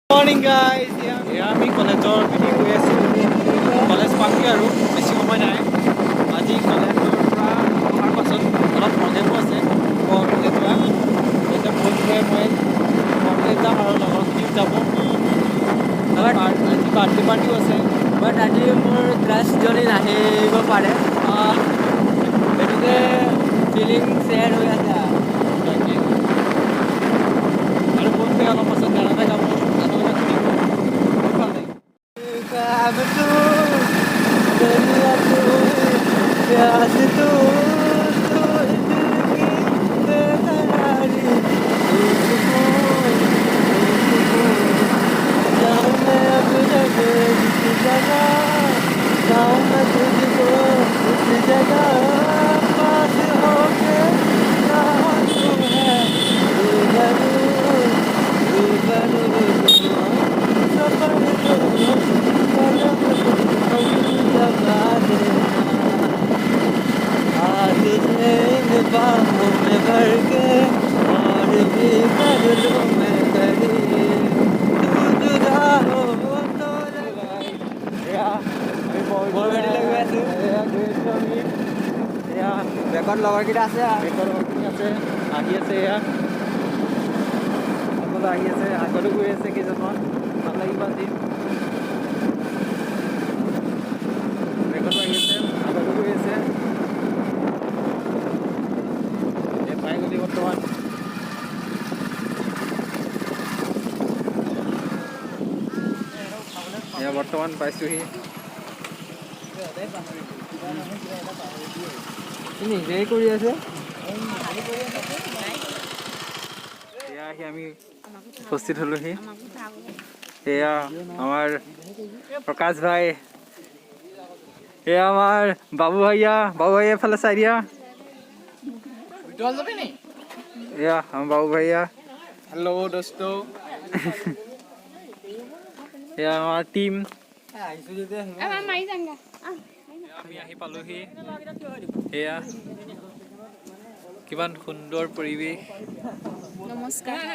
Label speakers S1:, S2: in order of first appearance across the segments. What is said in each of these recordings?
S1: Morning guys. আমি কলেজৰ meeting কৰি আছোঁ। কলেজ পামগৈ আৰু বেছি সময় নাই। আজি কলেজৰ পৰা অহাৰ পাছত অলপ প্ৰগ্ৰেমো আছে গুৱাহাটীলৈ যোৱা। এতিয়া বন্ধুৱে মই গুৱাহাটীলৈ যাম আৰু লগৰখিনিও যাব। আজি বাৰ্থডে পাৰ্টিও আছে।
S2: বাট আজি মোৰ ক্ৰাছজনী নাহিব পাৰে, গতিকে ফিলিং শ্বেয়াৰ হৈ আছে।
S1: আৰু বন্ধুৱে অলপ পাছত গানতে গাব, গানবিলাক শুনিব, বহুত ভাল লাগিব।
S2: बाहों में भर के और भी कर लूं मैं करीब, तू जुदा हो तो বেকত লগৰকেইটা আছে,
S1: আহি আছে। এয়া সকলো আহি আছে, আগতো গৈ আছে কেইজনমান। ভাল লাগিব আজি। বেকতো আহি আছে, আগতো গৈ আছে। পাই গ'লি বৰ্তমান। এয়া বৰ্তমান পাইছোঁহি।
S2: নিজেই কৰি আছে।
S1: এয়া আহি আমি উপস্থিত হ'লোহি। এয়া আমাৰ প্ৰকাশ ভাই, এয়া আমাৰ বাবু ভাইয়া এফালে চাই দিয়া। এয়া আমাৰ বাবু ভাইয়া।
S2: হেল্ল' দোস্ত।
S1: এয়া আমাৰ টিম।
S3: আহিছোঁ
S1: আমি আহি পালোহি। এয়া কিমান সুন্দৰ পৰিৱেশ।
S3: নমস্কাৰ।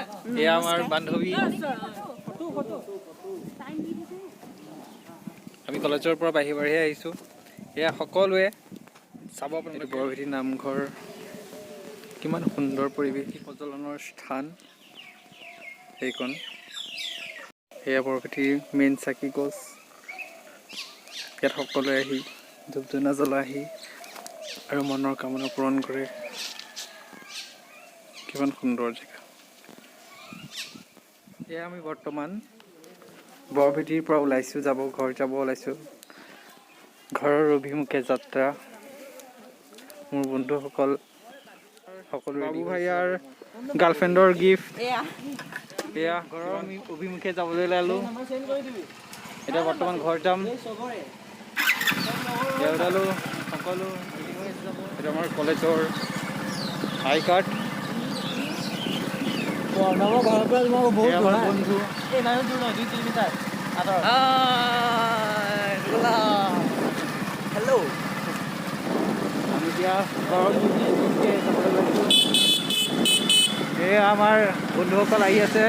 S1: এয়া আমাৰ বান্ধৱী। আমি কলেজৰ পৰা বাঢ়ি আহিছোঁ। এয়া সকলোৱে চাব পাৰিব। বৰভেটি নামঘৰ, কিমান সুন্দৰ পৰিৱেশ, প্ৰজ্বলনৰ স্থান সেইখন। এয়া বৰভেটিৰ মেইন চাকি গছ। ইয়াত সকলোৱে আহি ধূপ ধূনা জ্বলাইহি আৰু মনৰ কামনা পূৰণ কৰে। কিমান সুন্দৰ জেগা। এয়া আমি বৰ্তমান বৰভেটিৰ পৰা ওলাইছোঁ, ঘৰ যাব ওলাইছোঁ। ঘৰৰ অভিমুখে যাত্ৰা। মোৰ বন্ধুসকল সকলো বাবু ভাইয়াৰ গাৰ্লফ্ৰেণ্ডৰ গিফ্ট। এয়া ঘৰৰ অভিমুখে যাবলৈ ওলালোঁ। এতিয়া বৰ্তমান ঘৰ যাম। এতিয়া ওলালোঁ সকলো। এইটো আমাৰ কলেজৰ আই কাৰ্ড।
S2: ঘৰৰ পৰা তোমাক বহুত
S1: আমাৰ বন্ধু।
S2: হেল্ল'।
S1: আমি এতিয়া ঘৰৰ যাবলৈ লৈছোঁ। এয়া আমাৰ বন্ধুসকল আহি আছে।